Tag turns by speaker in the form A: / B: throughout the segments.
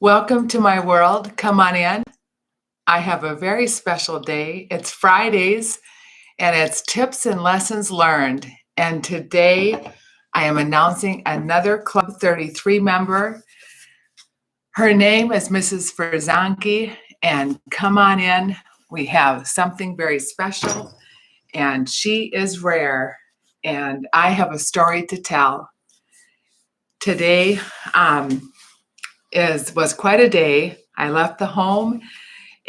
A: Welcome to my world. Come on in. I have a very special day. It's Fridays and it's tips and lessons learned. And today I am announcing another Club 33 member. Her name is Mrs. Fresonke. And come on in. We have something very special and she is rare. And I have a story to tell. Today was quite a day. I left the home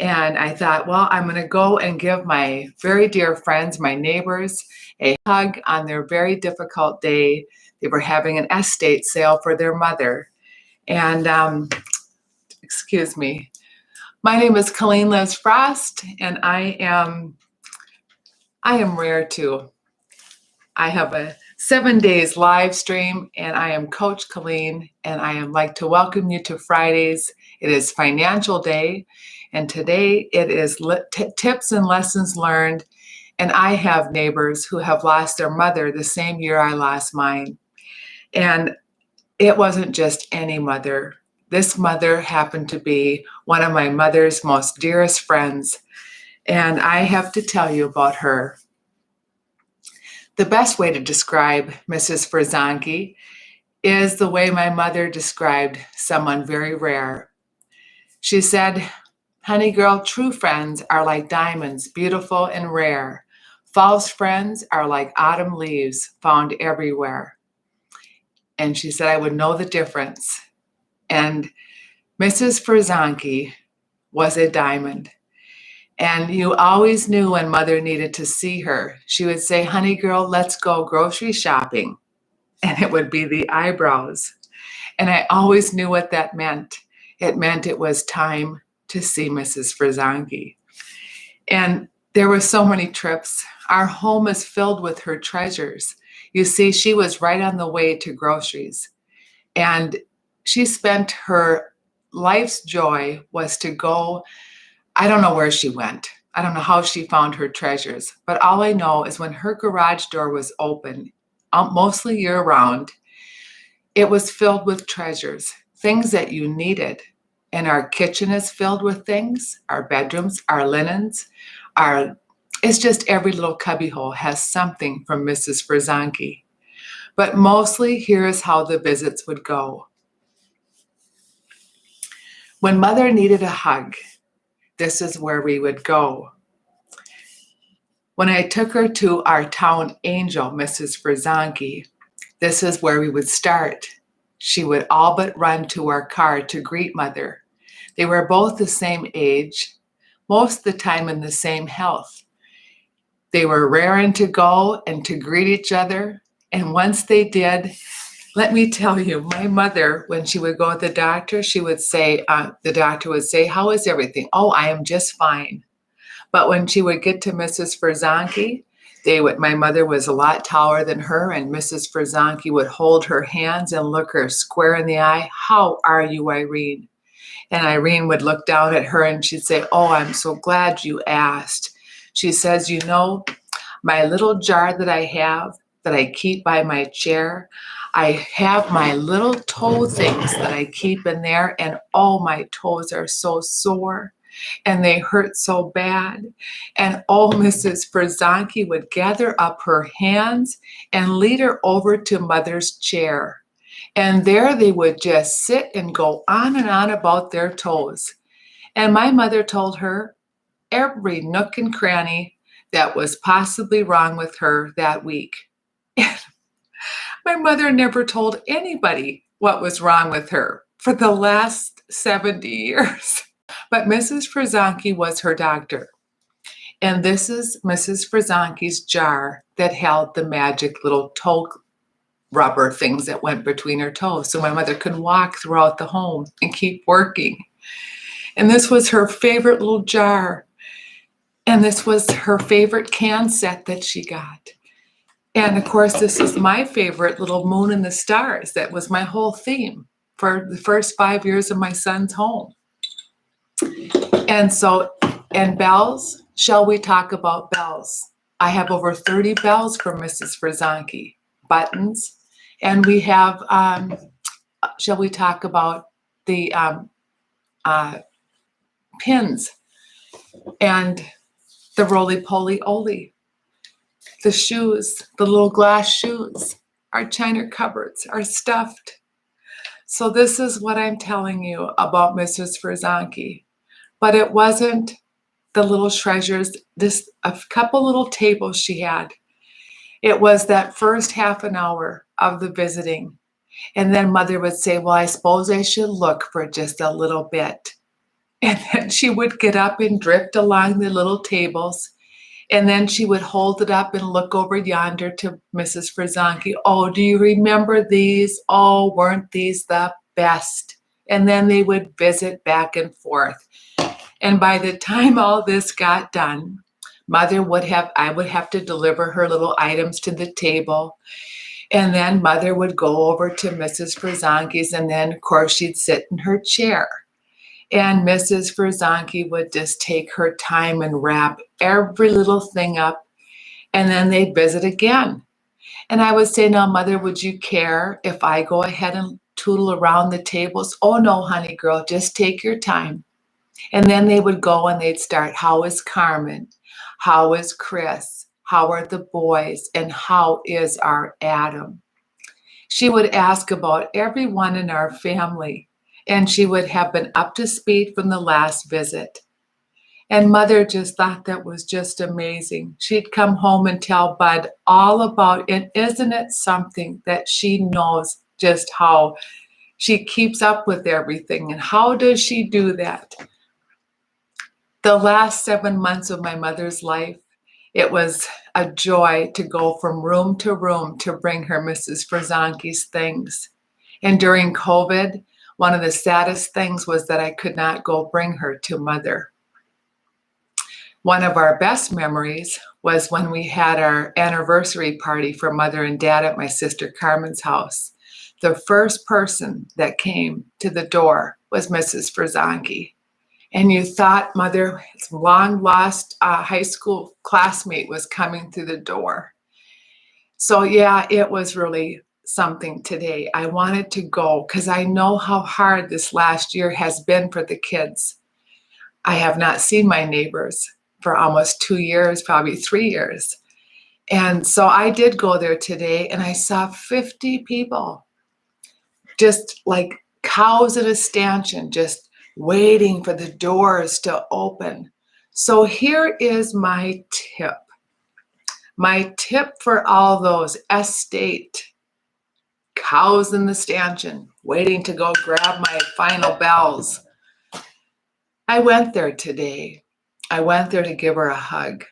A: and I thought, well, I'm going to go and give my very dear friends, my neighbors, a hug on their very difficult day. They were having an estate sale for their mother. And excuse me, my name is Colleen Liz Frost, and I am rare too. I have a 7 days live stream, and I am Coach Colleen, and I am like to welcome you to Fridays. It is Financial Day, and today it is tips and lessons learned. And I have neighbors who have lost their mother the same year I lost mine. And it wasn't just any mother. This mother happened to be one of my mother's most dearest friends. And I have to tell you about her. The best way to describe Mrs. Fresonke is the way my mother described someone very rare. She said, "Honey girl, true friends are like diamonds, beautiful and rare. False friends are like autumn leaves found everywhere." And she said I would know the difference. And Mrs. Fresonke was a diamond. And you always knew when mother needed to see her. She would say, "Honey girl, let's go grocery shopping." And it would be the eyebrows. And I always knew what that meant. It meant it was time to see Mrs. Fresonke. And there were so many trips. Our home is filled with her treasures. You see, she was right on the way to groceries. And she spent her life's joy was to go. I don't know where she went. I don't know how she found her treasures. But all I know is when her garage door was open, mostly year round, it was filled with treasures, things that you needed. And our kitchen is filled with things, our bedrooms, our linens, it's just every little cubbyhole has something from Mrs. Fresonke. But mostly here is how the visits would go. When mother needed a hug, this is where we would go. When I took her to our town angel, Mrs. Fresonke, this is where we would start. She would all but run to our car to greet mother. They were both the same age, most of the time in the same health. They were raring to go and to greet each other. And once they did, let me tell you, my mother, when she would go to the doctor, she would say, the doctor would say, "How is everything?" "Oh, I am just fine." But when she would get to Mrs. Fresonke, my mother was a lot taller than her, and Mrs. Fresonke would hold her hands and look her square in the eye. "How are you, Irene?" And Irene would look down at her and she'd say, "Oh, I'm so glad you asked." She says, "You know, my little jar that I have, that I keep by my chair, I have my little toe things that I keep in there, and oh, my toes are so sore and they hurt so bad." And oh, Mrs. Fresonke would gather up her hands and lead her over to mother's chair. And there they would just sit and go on and on about their toes. And my mother told her every nook and cranny that was possibly wrong with her that week. My mother never told anybody what was wrong with her for the last 70 years. But Mrs. Fresonke was her doctor. And this is Mrs. Fresonke's jar that held the magic little toe rubber things that went between her toes so my mother could walk throughout the home and keep working. And this was her favorite little jar. And this was her favorite can set that she got. And of course, this is my favorite little moon and the stars. That was my whole theme for the first 5 years of my son's home. And bells, shall we talk about bells? I have over 30 bells for Mrs. Fresonke, buttons. And we have, shall we talk about the pins and the roly-poly-oly, the shoes, the little glass shoes, our china cupboards are stuffed. So this is what I'm telling you about Mrs. Fresonke. But it wasn't the little treasures, this a couple little tables she had. It was that first half an hour of the visiting. And then Mother would say, well, I suppose I should look for just a little bit. And then she would get up and drift along the little tables. And then she would hold it up and look over yonder to Mrs. Fresonke. Oh, do you remember these? Oh, weren't these the best? And then they would visit back and forth. And by the time all this got done, I would have to deliver her little items to the table. And then Mother would go over to Mrs. Fresonke's, and then, of course, she'd sit in her chair. And Mrs. Fresonke would just take her time and wrap every little thing up, and then they'd visit again. And I would say, now, Mother, would you care if I go ahead and tootle around the tables? Oh, no, honey girl, just take your time. And then they would go and they'd start, how is Carmen? How is Chris? How are the boys? And how is our Adam? She would ask about everyone in our family, and she would have been up to speed from the last visit. And Mother just thought that was just amazing. She'd come home and tell Bud all about it. Isn't it something that she knows just how she keeps up with everything? And how does she do that? The last 7 months of my mother's life, it was a joy to go from room to room to bring her Mrs. Fresonke's things. And during COVID, one of the saddest things was that I could not go bring her to Mother. One of our best memories was when we had our anniversary party for Mother and Dad at my sister Carmen's house. The first person that came to the door was Mrs. Fresonke. And you thought Mother's long-lost high school classmate was coming through the door. So yeah, it was really something today. I wanted to go because I know how hard this last year has been for the kids. I have not seen my neighbors for almost 2 years, probably 3 years. And so I did go there today, and I saw 50 people, just like cows in a stanchion, just waiting for the doors to open. So here is my tip. My tip for all those estate cows in the stanchion, waiting to go grab my final bells. I went there today. I went there to give her a hug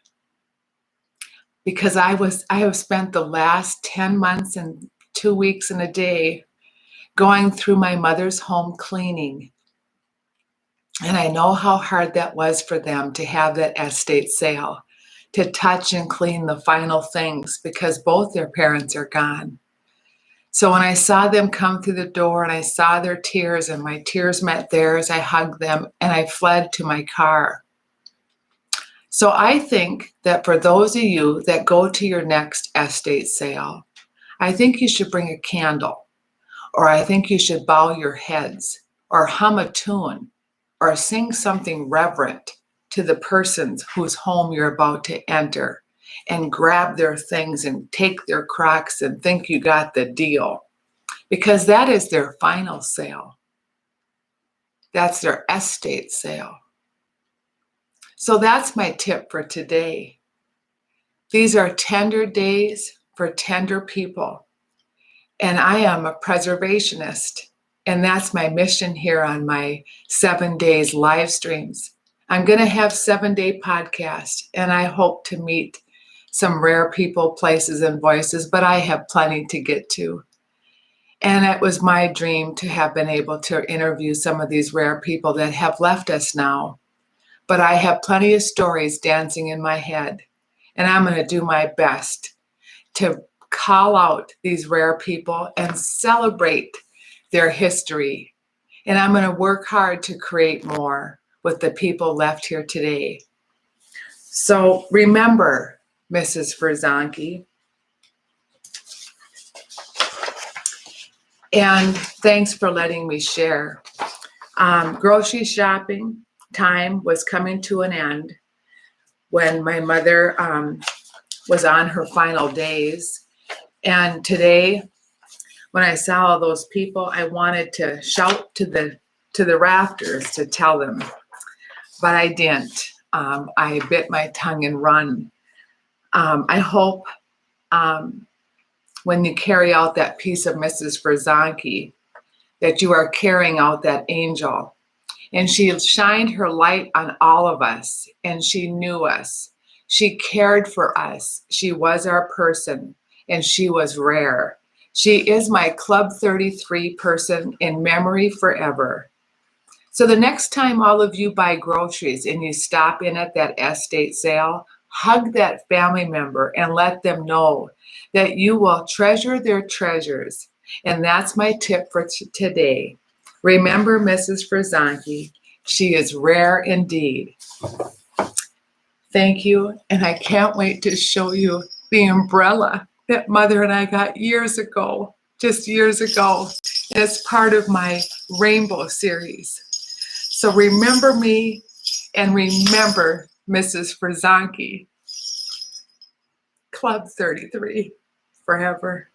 A: because I have spent the last 10 months and 2 weeks and a day going through my mother's home cleaning. And I know how hard that was for them to have that estate sale, to touch and clean the final things because both their parents are gone. So when I saw them come through the door and I saw their tears and my tears met theirs, I hugged them and I fled to my car. So I think that for those of you that go to your next estate sale, I think you should bring a candle, or I think you should bow your heads or hum a tune or sing something reverent to the persons whose home you're about to enter, and grab their things and take their Crocs and think you got the deal, because that is their final sale. That's their estate sale. So that's my tip for today. These are tender days for tender people. And I am a preservationist. And that's my mission here on my 7 days live streams. I'm going to have 7-day podcasts, and I hope to meet some rare people, places, and voices, but I have plenty to get to. And it was my dream to have been able to interview some of these rare people that have left us now. But I have plenty of stories dancing in my head, and I'm going to do my best to call out these rare people and celebrate their history. And I'm going to work hard to create more with the people left here today. So remember, Mrs. Fresonke, and thanks for letting me share. Grocery shopping time was coming to an end when my mother was on her final days. And today, when I saw all those people, I wanted to shout to the rafters to tell them, but I didn't. I bit my tongue and run. I hope when you carry out that piece of Mrs. Fresonke, that you are carrying out that angel. And she shined her light on all of us, and she knew us. She cared for us. She was our person, and she was rare. She is my Club 33 person in memory forever. So the next time all of you buy groceries and you stop in at that estate sale, hug that family member and let them know that you will treasure their treasures. And that's my tip for today. Remember Mrs. Fresonke. She is rare indeed. Thank you. And I can't wait to show you the umbrella that Mother and I got years ago, just years ago. It's part of my Rainbow series. So remember me and remember Mrs. Fresonke. Club 33 forever.